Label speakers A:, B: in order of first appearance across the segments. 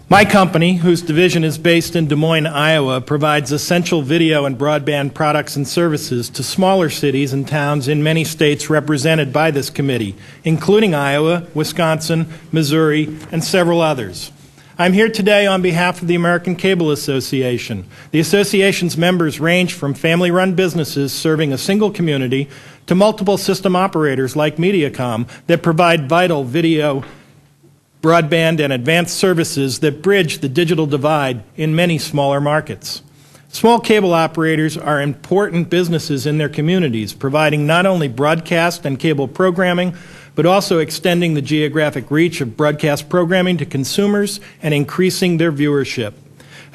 A: My company, whose division is based in Des Moines, Iowa, provides essential video and broadband products and services to smaller cities and towns in many states represented by this committee, including Iowa, Wisconsin, Missouri, and several others. I'm here today on behalf of the American Cable Association. The association's members range from family-run businesses serving a single community to multiple system operators like Mediacom that provide vital video, broadband, and advanced services that bridge the digital divide in many smaller markets. Small cable operators are important businesses in their communities, providing not only broadcast and cable programming, but also extending the geographic reach of broadcast programming to consumers and increasing their viewership.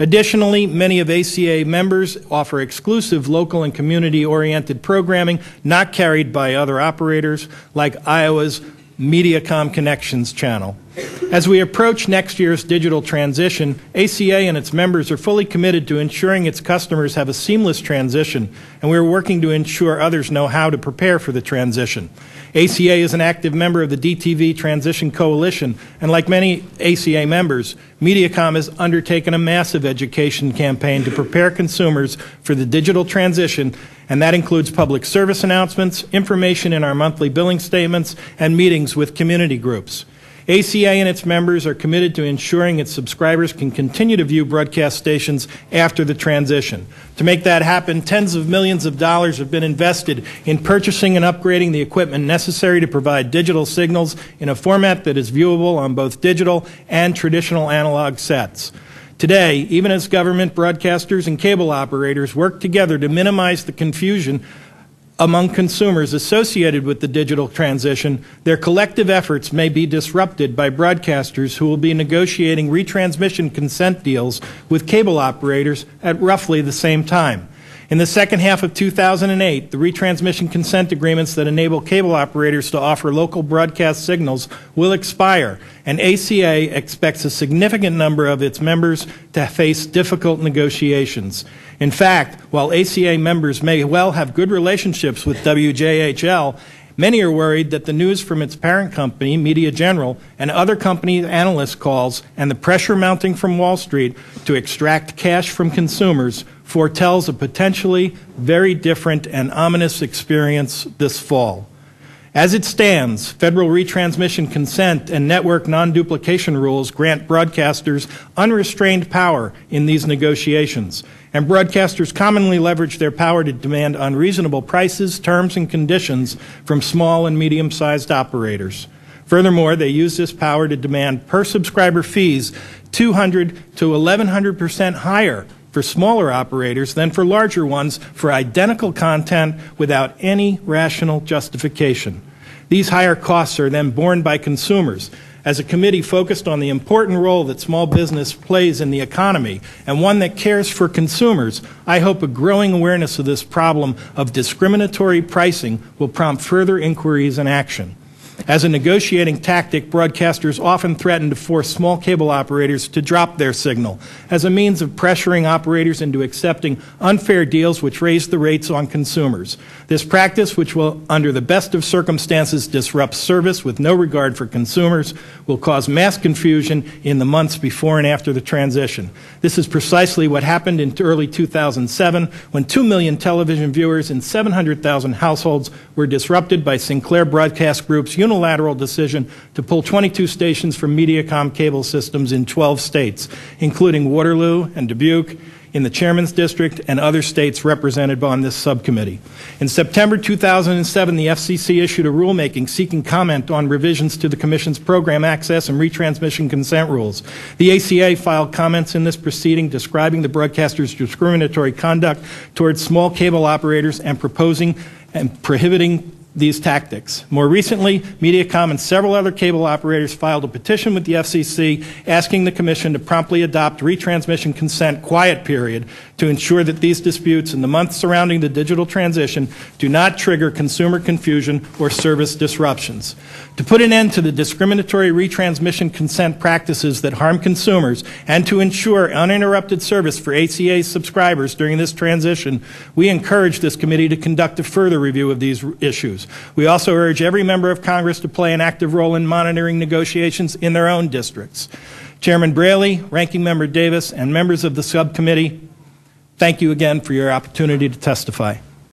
A: Additionally, many of ACA members offer exclusive local and community-oriented programming not carried by other operators, like Iowa's Mediacom Connections channel. As we approach next year's digital transition, ACA and its members are fully committed to ensuring its customers have a seamless transition, and we are working to ensure others know how to prepare for the transition. ACA is an active member of the DTV Transition Coalition, and like many ACA members, Mediacom has undertaken a massive education campaign to prepare consumers for the digital transition, and that includes public service announcements, information in our monthly billing statements, and meetings with community groups. ACA and its members are committed to ensuring its subscribers can continue to view broadcast stations after the transition. To make that happen, tens of millions of dollars have been invested in purchasing and upgrading the equipment necessary to provide digital signals in a format that is viewable on both digital and traditional analog sets. Today, even as government broadcasters and cable operators work together to minimize the confusion among consumers associated with the digital transition, their collective efforts may be disrupted by broadcasters who will be negotiating retransmission consent deals with cable operators at roughly the same time. In the second half of 2008, the retransmission consent agreements that enable cable operators to offer local broadcast signals will expire, and ACA expects a significant number of its members to face difficult negotiations. In fact, while ACA members may well have good relationships with WJHL, many are worried that the news from its parent company, Media General, and other company analyst calls and the pressure mounting from Wall Street to extract cash from consumers foretells a potentially very different and ominous experience this fall. As it stands, federal retransmission consent and network non-duplication rules grant broadcasters unrestrained power in these negotiations, and broadcasters commonly leverage their power to demand unreasonable prices, terms, and conditions from small and medium-sized operators. Furthermore, they use this power to demand per-subscriber fees 200 to 1,100% higher for smaller operators than for larger ones for identical content without any rational justification. These higher costs are then borne by consumers. As a committee focused on the important role that small business plays in the economy and one that cares for consumers, I hope a growing awareness of this problem of discriminatory pricing will prompt further inquiries and action. As a negotiating tactic, broadcasters often threaten to force small cable operators to drop their signal as a means of pressuring operators into accepting unfair deals which raise the rates on consumers. This practice, which will, under the best of circumstances, disrupt service with no regard for consumers, will cause mass confusion in the months before and after the transition. This is precisely what happened in early 2007 when 2 million television viewers in 700,000 households were disrupted by Sinclair Broadcast Group's unilateral decision to pull 22 stations from Mediacom cable systems in 12 states, including Waterloo and Dubuque, in the Chairman's District, and other states represented on this subcommittee. In September 2007, the FCC issued a rulemaking seeking comment on revisions to the Commission's program access and retransmission consent rules. The ACA filed comments in this proceeding describing the broadcaster's discriminatory conduct towards small cable operators and proposing and prohibiting these tactics. More recently, Mediacom and several other cable operators filed a petition with the FCC asking the Commission to promptly adopt retransmission consent quiet period to ensure that these disputes in the months surrounding the digital transition do not trigger consumer confusion or service disruptions. To put an end to the discriminatory retransmission consent practices that harm consumers and to ensure uninterrupted service for ACA subscribers during this transition, we encourage this committee to conduct a further review of these issues. We also urge every member of Congress to play an active role in monitoring negotiations in their own districts. Chairman Braley, Ranking Member Davis, and members of the subcommittee, thank you again for your opportunity to testify.